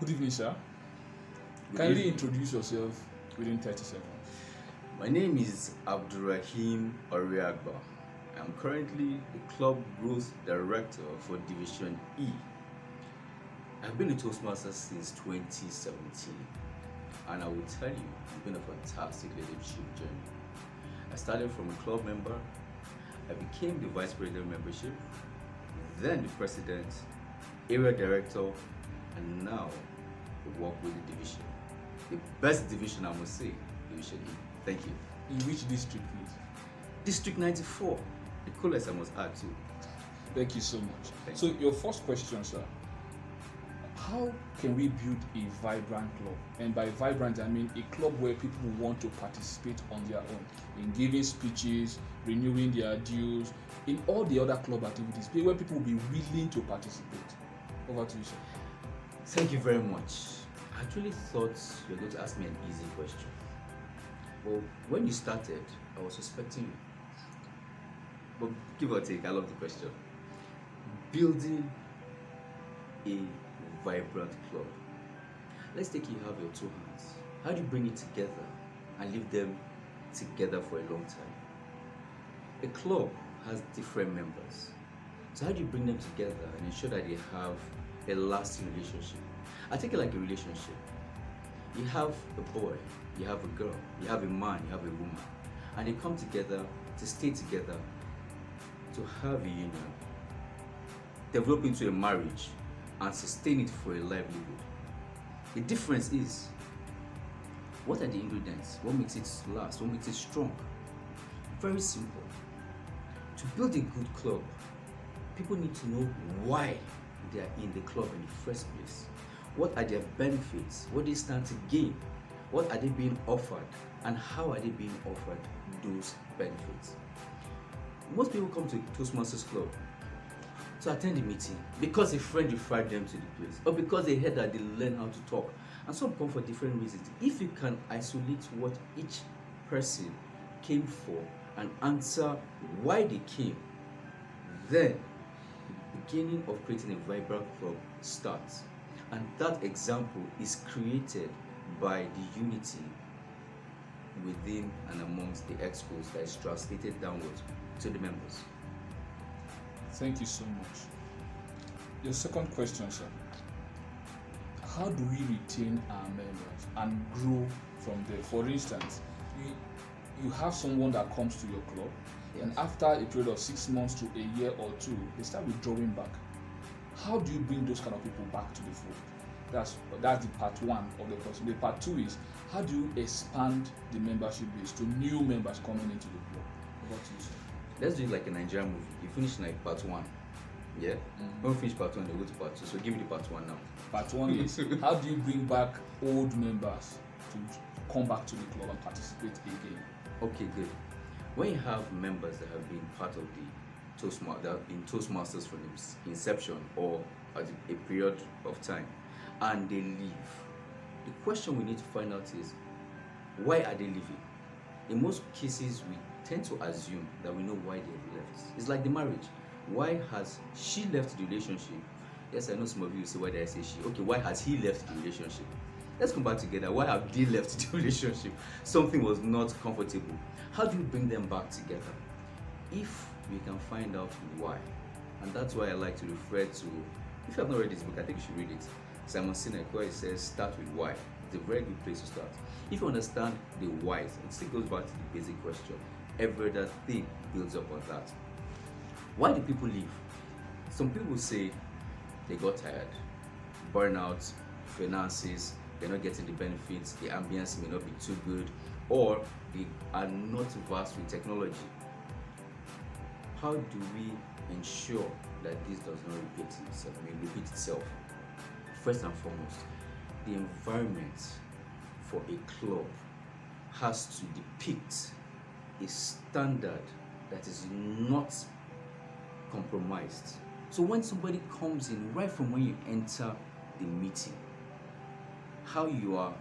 Good evening, sir. Good Kindly evening. introduce yourself within 30 seconds. My name is Abdulraheem Oreagba. I'm currently the Club Growth Director for Division E. I've been a Toastmasters since 2017, and I will tell you, it's been a fantastic leadership journey. I started from a club member, I became the Vice President membership, then the President, Area Director, and now I work with the division. The best division, I must say, Division E. Thank you. In which district, please? District 94, the coolest, I must add too. Thank you so much. Thank So, your first question, sir. How can we build a vibrant club? And by vibrant, I mean a club where people want to participate on their own, in giving speeches, renewing their dues, in all the other club activities, where people will be willing to participate. Over to you, sir. Thank you very much. I actually thought you were going to ask me an easy question. Well, when you started, I was suspecting you. But give or take, I love the question. Building a vibrant club. Let's take you have your two hands. How do you bring it together and leave them together for a long time? A club has different members. So how do you bring them together and ensure that they have a lasting relationship? I take it like a relationship. You have a boy, you have a girl, you have a man, you have a woman, and they come together to stay together, to have a union, develop into a marriage, and sustain it for a livelihood. The difference is, what are the ingredients? What makes it last? What makes it strong? Very simple. To build a good club, people need to know why they are in the club in the first place. What are their benefits? What they stand to gain? What are they being offered? And how are they being offered those benefits? Most people come to Toastmasters Club to attend the meeting because a friend referred them to the place, or because they heard that they learn how to talk. And some come for different reasons. If you can isolate what each person came for and answer why they came, then the beginning of creating a vibrant club starts. And that example is created by the unity within and amongst the excos that is translated downwards to the members. Thank you so much. Your second question, sir. How do we retain our members and grow from there? For instance, you have someone that comes to your club, Yes. and after a period of 6 months to a year or two, they start withdrawing back. How do you bring those kind of people back to the fold? That's the part one of the question. The part two is, how do you expand the membership base to new members coming into the club? Over to you, sir. Let's do it like a Nigerian movie. You finish like part one. Yeah? When we finish part one, they go to part two. So give me the part one now. Part one is, how do you bring back old members to come back to the club and participate again? Okay, good. When you have members that have been part of the that have been Toastmasters from its inception or at a period of time, and they leave, the question we need to find out is, why are they leaving? In most cases, we tend to assume that we know why they left. It's like the marriage. Why has she left the relationship? Yes, I know some of you say, why did I say she? Okay, why has he left the relationship? Let's come back together. Why have they left the relationship? Something was not comfortable. How do you bring them back together? If we can find out why. And that's why I like to refer to, if you have not read this book, I think you should read it. Simon Sinek, where it says, start with why. It's a very good place to start. If you understand the whys, it still goes back to the basic question. Every other thing builds up on that. Why do people leave? Some people say they got tired, burnout, finances, they're not getting the benefits, the ambience may not be too good, or they are not versed with technology. How do we ensure that this does not repeat itself? First and foremost, the environment for a club has to depict a standard that is not compromised. So when somebody comes in, right from when you enter the meeting, how you are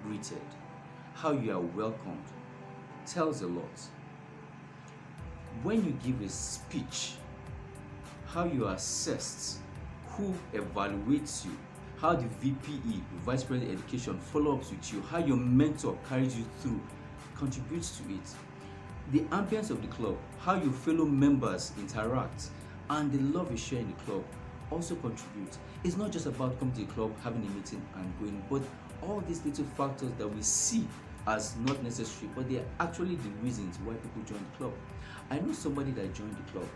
greeted, how you are welcomed, tells a lot. When you give a speech, how you are assessed, who evaluates you, how the VPE, Vice President Education, follow-ups with you, how your mentor carries you through, contributes to it. The ambience of the club, how your fellow members interact, and the love you share in the club also contributes. It's not just about coming to the club, having a meeting and going, but all these little factors that we see as not necessary, but they are actually the reasons why people join the club. I know somebody that joined the club,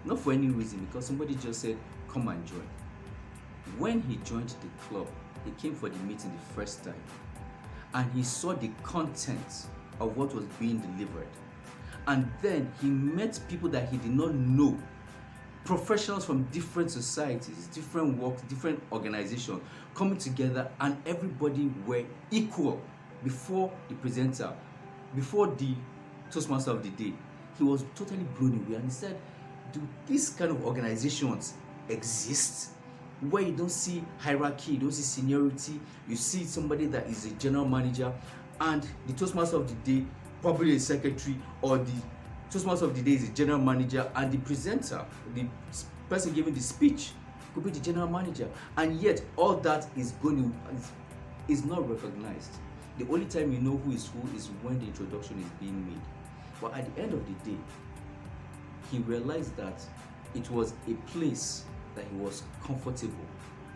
not for any reason, because somebody just said, come and join. When he joined the club, he came for the meeting the first time, and he saw the content of what was being delivered. And then he met people that he did not know, professionals from different societies, different works, different organizations coming together, and everybody were equal before the presenter, before the Toastmaster of the day. He was totally blown away, and he said, do these kind of organizations exist where you don't see hierarchy, you don't see seniority, you see somebody that is a general manager and the Toastmaster of the day probably a secretary, or the Toastmaster of the day is a general manager, and the presenter, the person giving the speech, could be the general manager, and yet all that is not recognized. The only time you know who is when the introduction is being made. But at the end of the day, he realized that it was a place that he was comfortable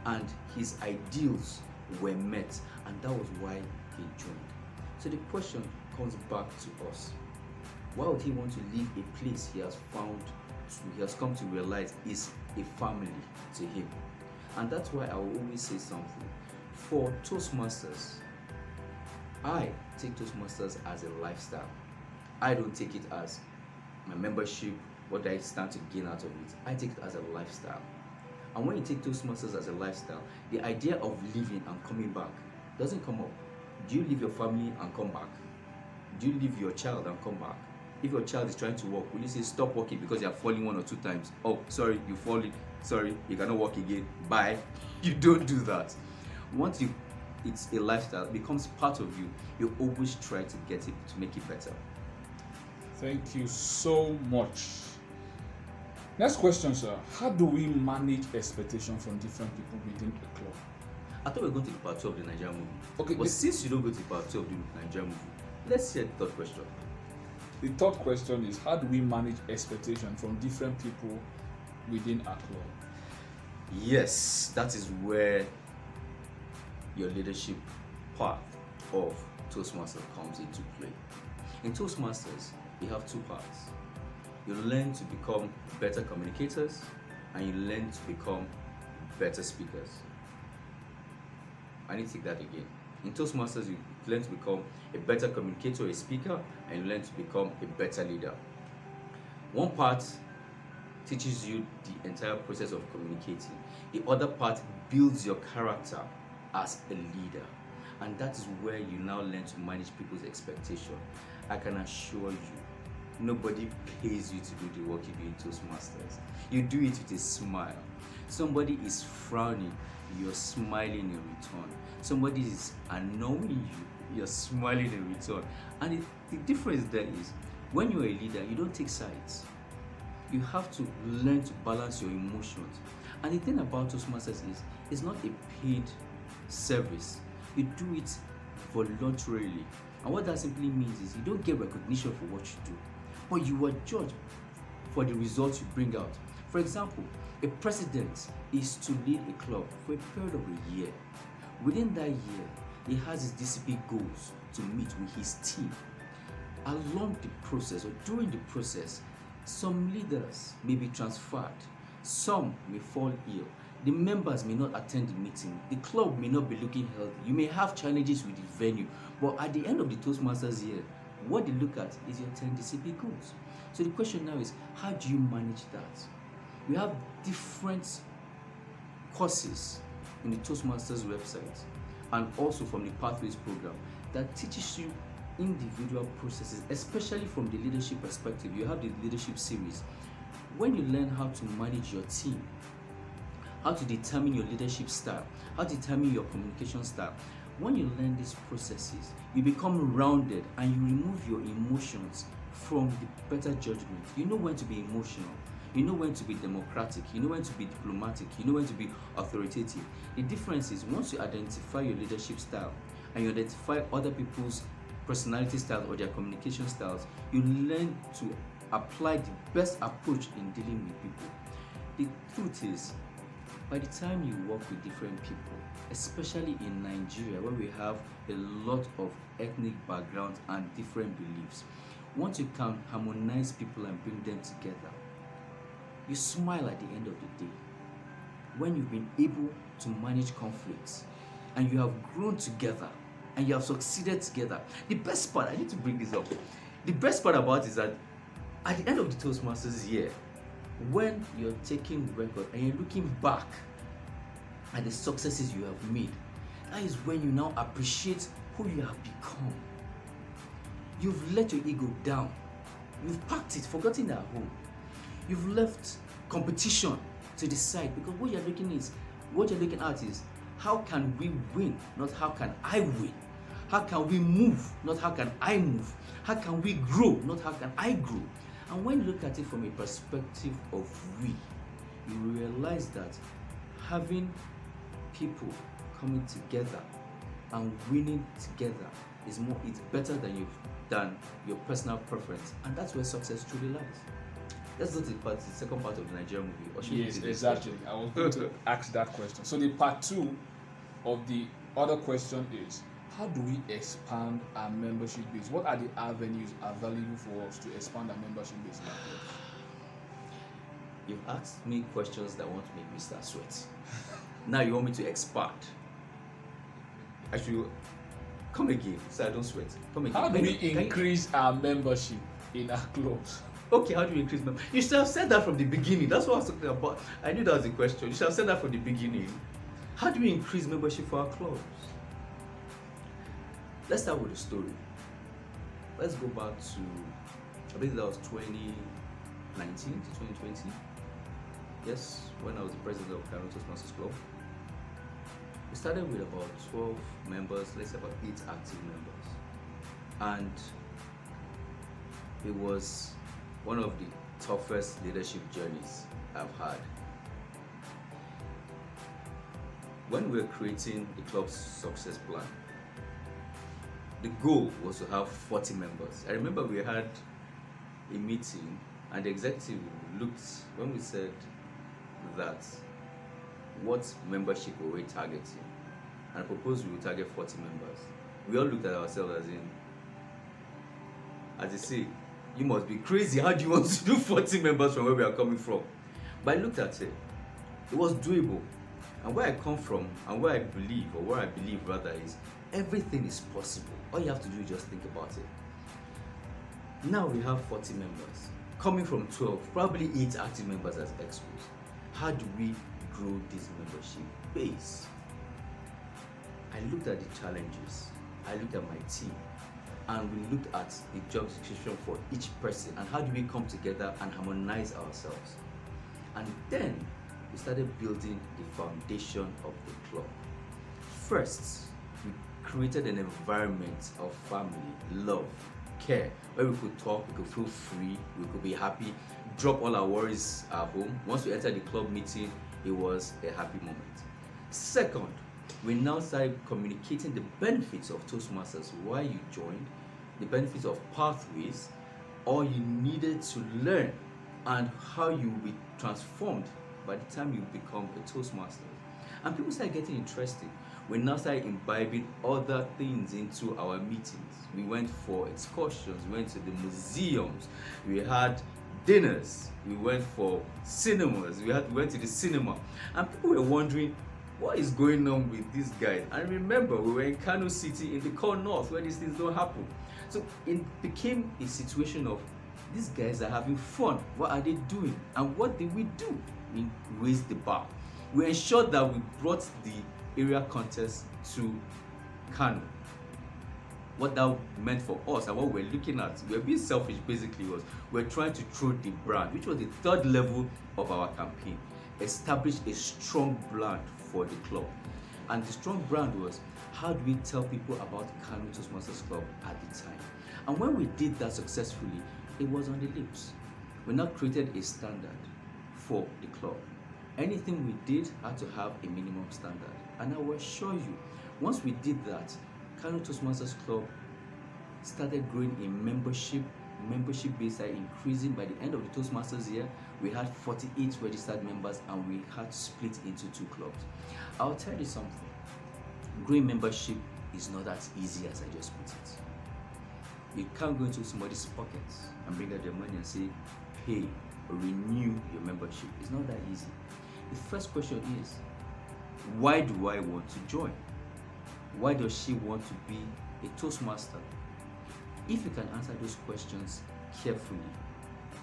and his ideals were met, and that was why he joined. So the question comes back to us. Why would he want to leave a place he has come to realize is a family to him? And that's why I will always say something. For Toastmasters, I take Toastmasters as a lifestyle. I don't take it as my membership, what I stand to gain out of it. I take it as a lifestyle. And when you take Toastmasters as a lifestyle, the idea of leaving and coming back doesn't come up. Do you leave your family and come back? Do you leave your child and come back? If your child is trying to walk, will you say stop walking because you are falling 1 or 2 times? Oh, sorry, you're falling. Sorry, you cannot walk again. Bye. You don't do that. Once it's a lifestyle, it becomes part of you. You always try to get it, to make it better. Thank you so much. Next question, sir. How do we manage expectations from different people within a club? I thought we were going to the part 2 of the Nigerian movie. Okay, but since you don't go to the part 2 of the Nigerian movie, let's hear the third question. The third question is, how do we manage expectations from different people within our club? Yes, that is where your leadership part of Toastmasters comes into play. In Toastmasters, you have 2 parts. You learn to become better communicators, and you learn to become better speakers. I need to take that again. In Toastmasters, you learn to become a better communicator, a speaker, and you learn to become a better leader. One part teaches you the entire process of communicating. The other part builds your character as a leader. And that is where you now learn to manage people's expectation. I can assure you, nobody pays you to do the work you do in Toastmasters. You do it with a smile. Somebody is frowning, you're smiling in return. Somebody is annoying you, you're smiling in return. And the difference there is, when you're a leader, you don't take sides. You have to learn to balance your emotions. And the thing about Toastmasters is, it's not a paid service. You do it voluntarily. And what that simply means is you don't get recognition for what you do, but you are judged for the results you bring out. For example, a president is to lead a club for a period of a year. Within that year, he has his discipline goals to meet with his team. Along the process or during the process, some leaders may be transferred, some may fall ill, the members may not attend the meeting, the club may not be looking healthy, you may have challenges with the venue, but at the end of the Toastmasters year, what they look at is your 10 discipline goals. So the question now is, how do you manage that? We have different courses in the Toastmasters website and also from the Pathways program that teaches you individual processes, especially from the leadership perspective. You have the leadership series. When you learn how to manage your team, how to determine your leadership style, how to determine your communication style, when you learn these processes, you become rounded and you remove your emotions from the better judgment. You know when to be emotional. You know when to be democratic, you know when to be diplomatic, you know when to be authoritative. The difference is once you identify your leadership style and you identify other people's personality styles or their communication styles, you learn to apply the best approach in dealing with people. The truth is, by the time you work with different people, especially in Nigeria where we have a lot of ethnic backgrounds and different beliefs, once you can harmonize people and bring them together, you smile at the end of the day. When you've been able to manage conflicts and you have grown together and you have succeeded together, the best part, I need to bring this up, the best part about it is that at the end of the Toastmasters year, when you're taking record and you're looking back at the successes you have made, that is when you now appreciate who you have become. You've let your ego down. You've packed it, forgotten at home. You've left competition to the side because what you're looking at is how can we win, not how can I win. How can we move, not how can I move. How can we grow, not how can I grow. And when you look at it from a perspective of we, you realize that having people coming together and winning together it's better than your personal preference, and that's where success truly lies. Let's go to the second part of the Nigerian movie. Or should we Yes, do this exactly. question? I was going to ask that question. So the part 2 of the other question is, how do we expand our membership base? What are the avenues available for us to expand our membership base? You've asked me questions that won't make me start sweat. Now you want me to expand. Actually, come again so I don't sweat. Come again. How do we increase our membership in our clubs? Okay, how do we increase membership? You should have said that from the beginning. That's what I was talking about. I knew that was the question. You should have said that from the beginning. How do we increase membership for our clubs? Let's start with a story. Let's go back to, I believe that was 2019 to 2020. Yes, when I was the president of Kano Toastmasters Club. We started with about 12 members, let's say about 8 active members. And it was one of the toughest leadership journeys I've had. When we were creating the club's success plan, the goal was to have 40 members. I remember we had a meeting and the executive looked, when we said that what membership were we targeting, and proposed we would target 40 members. We all looked at ourselves as they say, you must be crazy, how do you want to do 40 members from where we are coming from? But I looked at it, it was doable. And where I come from and where I believe rather is everything is possible. All you have to do is just think about it. Now we have 40 members coming from 12, probably 8 active members as experts. How do we grow this membership base? I looked at the challenges, I looked at my team, and we looked at the job description for each person and how do we come together and harmonize ourselves. And then we started building the foundation of the club. First, we created an environment of family, love, care, where we could talk, we could feel free, we could be happy, drop all our worries at home. Once we entered the club meeting, it was a happy moment. Second, we now started communicating the benefits of Toastmasters, why you joined, the benefits of pathways, all you needed to learn, and how you will be transformed by the time you become a Toastmaster. And people started getting interested. We now started imbibing other things into our meetings. We went for excursions, we went to the museums, we had dinners, we went for cinemas, we went to the cinema. And people were wondering, what is going on with these guys? And remember, we were in Kano City in the core north where these things don't happen. So it became a situation of, these guys are having fun. What are they doing? And what did we do? We raised the bar. We ensured that we brought the area contest to Kano. What that meant for us and what we're looking at, we're being selfish basically, was we're trying to throw the brand, which was the third level of our campaign, establish a strong brand for the club. And the strong brand was, how do we tell people about Kano Toastmasters Club at the time? And when we did that successfully, it was on the lips. We now created a standard. for the club. Anything we did had to have a minimum standard. And I will assure you, once we did that, Kano Toastmasters Club started growing in membership. Membership base started increasing. By the end of the Toastmasters year, we had 48 registered members and we had split into 2 clubs. I'll tell you something. Growing membership is not as easy as I just put it. You can't go into somebody's pockets and bring out their money and say, pay or renew your membership. It's not that easy. The first question is, why do I want to join? Why does she want to be a Toastmaster? If you can answer those questions carefully,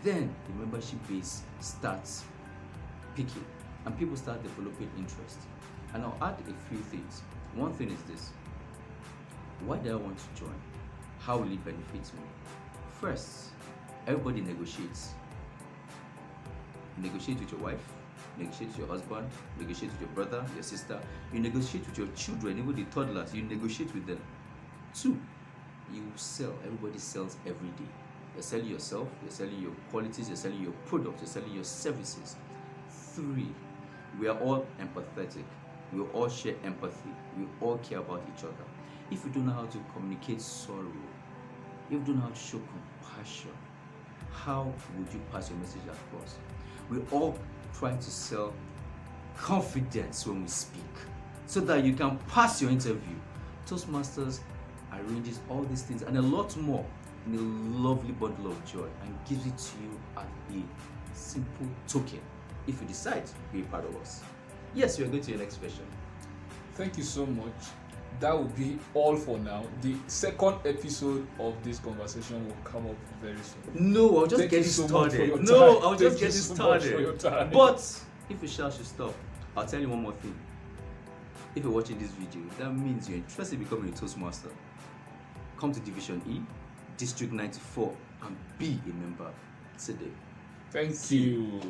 then the membership base starts picking and people start developing interest. And I'll add a few things. One thing is this: why do I want to join? How will it benefit me? First, everybody negotiates. You negotiate with your wife, negotiate with your husband, negotiate with your brother, your sister, you negotiate with your children, even the toddlers, you negotiate with them. 2, you sell. Everybody sells every day. You're selling yourself, you're selling your qualities, you're selling your products, you're selling your services. 3, we are all empathetic. We all share empathy. We all care about each other. If you don't know how to communicate sorrow, if you don't know how to show compassion, how would you pass your message across? We all try to sell confidence when we speak so that you can pass your interview. Toastmasters arranges all these things and a lot more in a lovely bundle of joy and gives it to you as a simple token if you decide to be a part of us. Yes, we are going to your next question. Thank you so much. That will be all for now. The second episode of this conversation will come up very soon. No, I'll just Thank get you it so much for started. your No, time. I'll just Thank get you it so much for your started. time. But if you should stop, I'll tell you one more thing. If you're watching this video, that means you're interested in becoming a Toastmaster. Come to Division E, District 94, and be a member today. Thank you.